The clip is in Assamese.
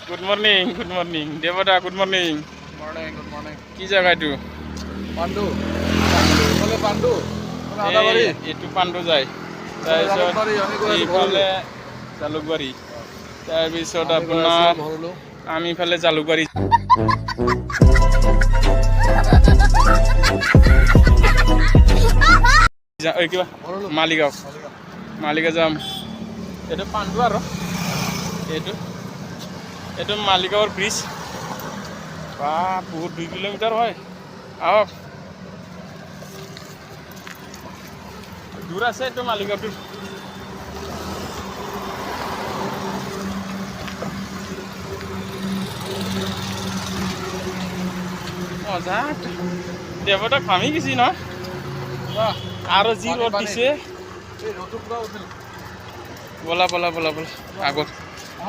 গুড মৰ্ণিং দেৱদা গুড মৰ্ণিং গুড মৰ্ণিং কি জেগা এইটো পাণ্ডু পাণ্ডু এইটো পাণ্ডু যায় তাৰপিছত এইফালে জালুকবাৰী তাৰপিছত আপোনাৰ আমি ইফালে জালুকবাৰী কিবা মালিগাঁও যাম এইটো পাণ্ডু আৰু এইটো মালিগাঁৱৰ ব্ৰিজ বা বহুত 2 কিলোমিটাৰ হয় আহক দূৰ আছে এইটো মালিগাঁৱটো মজা দেৱতা ঘামি গেছি ন আৰু যি ৰ'দ দিছে বলা আগত